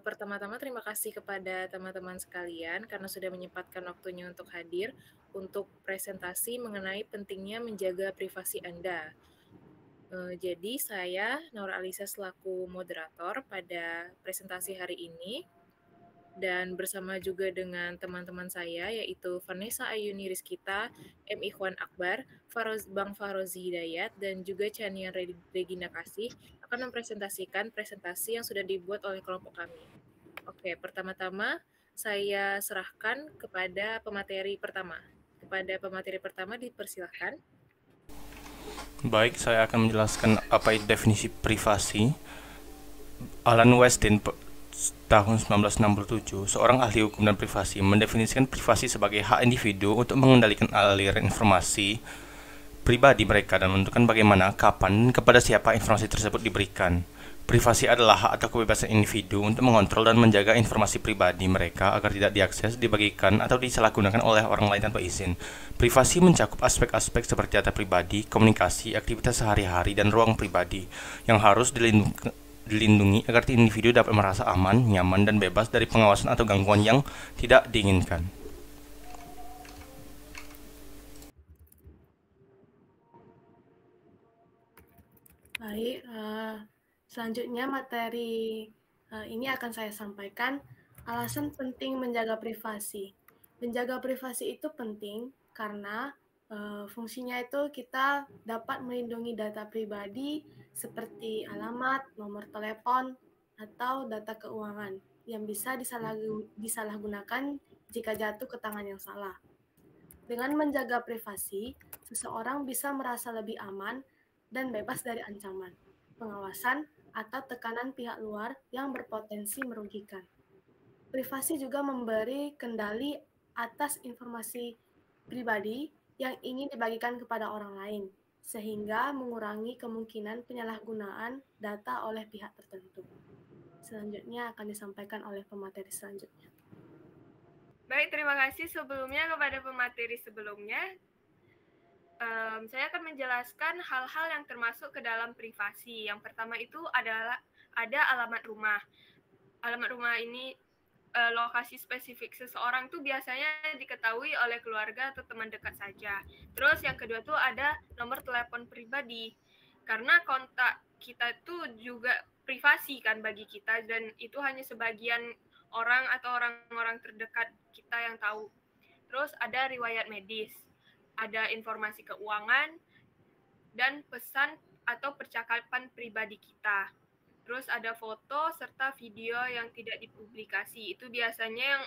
Pertama-tama terima kasih kepada teman-teman sekalian karena sudah menyempatkan waktunya untuk hadir untuk presentasi mengenai pentingnya menjaga privasi Anda. Jadi saya Naura Alisa selaku moderator pada presentasi hari ini dan bersama juga dengan teman-teman saya yaitu Vanessa Ayuni Rizkita, M. Ikhwan Akbar, Bang Farozi Hidayat, dan juga Chania Regina Kasih akan mempresentasikan presentasi yang sudah dibuat oleh kelompok kami. Oke, pertama-tama saya serahkan kepada pemateri pertama. Kepada pemateri pertama dipersilahkan. Baik, saya akan menjelaskan apa itu definisi privasi. Alan Westin tahun 1967, seorang ahli hukum dan privasi, mendefinisikan privasi sebagai hak individu untuk mengendalikan aliran informasi pribadi mereka dan menentukan bagaimana, kapan, dan kepada siapa informasi tersebut diberikan. Privasi adalah hak atau kebebasan individu untuk mengontrol dan menjaga informasi pribadi mereka agar tidak diakses, dibagikan, atau disalahgunakan oleh orang lain tanpa izin. Privasi mencakup aspek-aspek seperti data pribadi, komunikasi, aktivitas sehari-hari, dan ruang pribadi yang harus dilindungi agar individu dapat merasa aman, nyaman, dan bebas dari pengawasan atau gangguan yang tidak diinginkan. Baik, selanjutnya materi ini akan saya sampaikan alasan penting menjaga privasi. Menjaga privasi itu penting karena fungsinya itu kita dapat melindungi data pribadi seperti alamat, nomor telepon, atau data keuangan yang bisa disalahgunakan jika jatuh ke tangan yang salah. Dengan menjaga privasi, seseorang bisa merasa lebih aman dan bebas dari ancaman, pengawasan, atau tekanan pihak luar yang berpotensi merugikan. Privasi juga memberi kendali atas informasi pribadi yang ingin dibagikan kepada orang lain, sehingga mengurangi kemungkinan penyalahgunaan data oleh pihak tertentu. Selanjutnya akan disampaikan oleh pemateri selanjutnya. Baik, terima kasih sebelumnya kepada pemateri sebelumnya. Saya akan menjelaskan hal-hal yang termasuk ke dalam privasi. Yang pertama itu adalah ada alamat rumah. Alamat rumah ini lokasi spesifik seseorang tuh biasanya diketahui oleh keluarga atau teman dekat saja. Terus yang kedua tuh ada nomor telepon pribadi. Karena kontak kita tuh juga privasi kan bagi kita dan itu hanya sebagian orang atau orang-orang terdekat kita yang tahu. Terus ada riwayat medis, ada informasi keuangan, dan pesan atau percakapan pribadi kita. Terus ada foto serta video yang tidak dipublikasi. Itu biasanya yang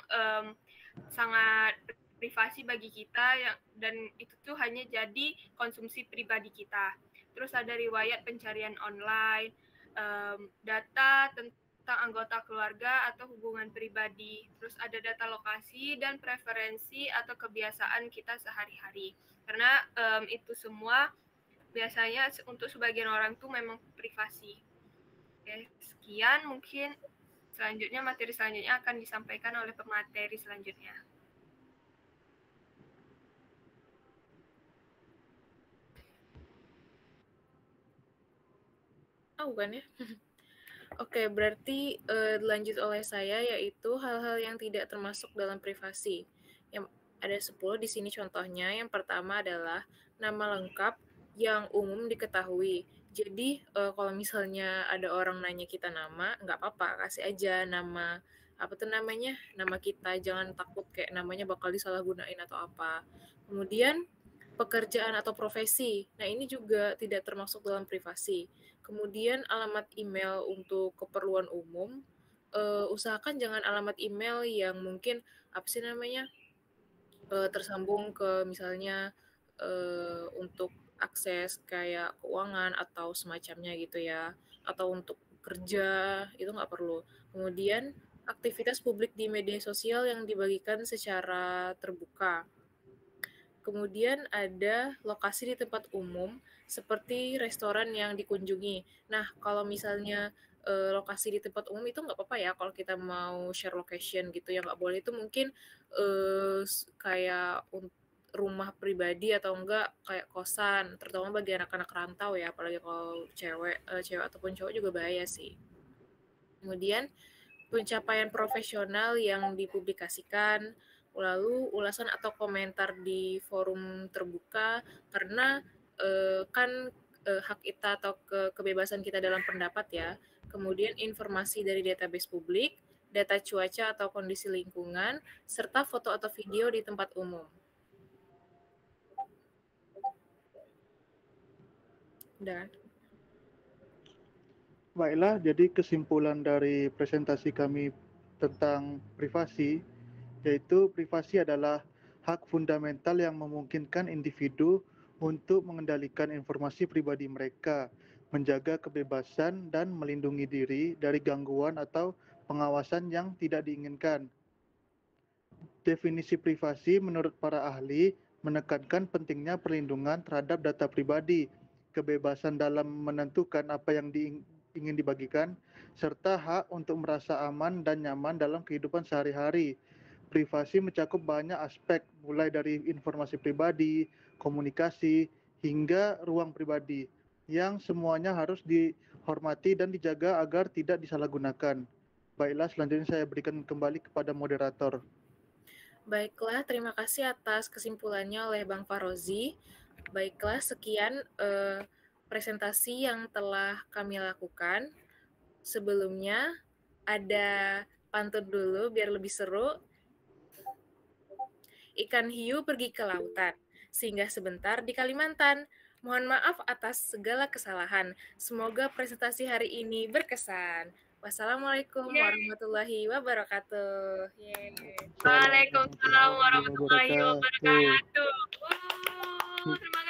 sangat privasi bagi kita dan itu tuh hanya jadi konsumsi pribadi kita. Terus ada riwayat pencarian online, data tentang anggota keluarga atau hubungan pribadi. Terus ada data lokasi dan preferensi atau kebiasaan kita sehari-hari. Karena itu semua biasanya untuk sebagian orang tuh memang privasi. Oke, sekian mungkin selanjutnya materi selanjutnya akan disampaikan oleh pemateri selanjutnya. Bukan ya? Oke, berarti dilanjut oleh saya yaitu hal-hal yang tidak termasuk dalam privasi. Yang ada 10 di sini contohnya. Yang pertama adalah nama lengkap yang umum diketahui. Jadi kalau misalnya ada orang nanya kita nama, nggak apa-apa, kasih aja nama apa tuh namanya, nama kita, jangan takut kayak namanya bakal disalahgunain atau apa. Kemudian pekerjaan atau profesi. Nah, ini juga tidak termasuk dalam privasi. Kemudian alamat email untuk keperluan umum, usahakan jangan alamat email yang mungkin apa sih namanya tersambung ke misalnya untuk akses kayak keuangan atau semacamnya gitu ya, atau untuk kerja itu nggak perlu. Kemudian aktivitas publik di media sosial yang dibagikan secara terbuka. Kemudian ada lokasi di tempat umum seperti restoran yang dikunjungi. Nah, kalau misalnya lokasi di tempat umum itu nggak apa-apa ya kalau kita mau share location gitu ya, nggak boleh itu mungkin kayak rumah pribadi atau enggak kayak kosan, terutama bagi anak-anak rantau ya, apalagi kalau cewek ataupun cowok juga bahaya sih. Kemudian pencapaian profesional yang dipublikasikan, lalu ulasan atau komentar di forum terbuka, karena hak kita atau kebebasan kita dalam pendapat ya. Kemudian informasi dari database publik, data cuaca atau kondisi lingkungan, serta foto atau video di tempat umum. Dan Baiklah, jadi kesimpulan dari presentasi kami tentang privasi, yaitu privasi adalah hak fundamental yang memungkinkan individu untuk mengendalikan informasi pribadi mereka, menjaga kebebasan, dan melindungi diri dari gangguan atau pengawasan yang tidak diinginkan. Definisi privasi menurut para ahli menekankan pentingnya perlindungan terhadap data pribadi, kebebasan dalam menentukan apa yang ingin dibagikan, serta hak untuk merasa aman dan nyaman dalam kehidupan sehari-hari. Privasi mencakup banyak aspek, mulai dari informasi pribadi, komunikasi, hingga ruang pribadi, yang semuanya harus dihormati dan dijaga agar tidak disalahgunakan. Baiklah, selanjutnya saya berikan kembali kepada moderator. Baiklah, terima kasih atas kesimpulannya oleh Bang Farozi. Baiklah, sekian presentasi yang telah kami lakukan. Sebelumnya, ada pantun dulu biar lebih seru. Ikan hiu pergi ke lautan, singgah sebentar di Kalimantan. Mohon maaf atas segala kesalahan. Semoga presentasi hari ini berkesan. Wassalamualaikum warahmatullahi wabarakatuh. Waalaikumsalam warahmatullahi wabarakatuh. Terima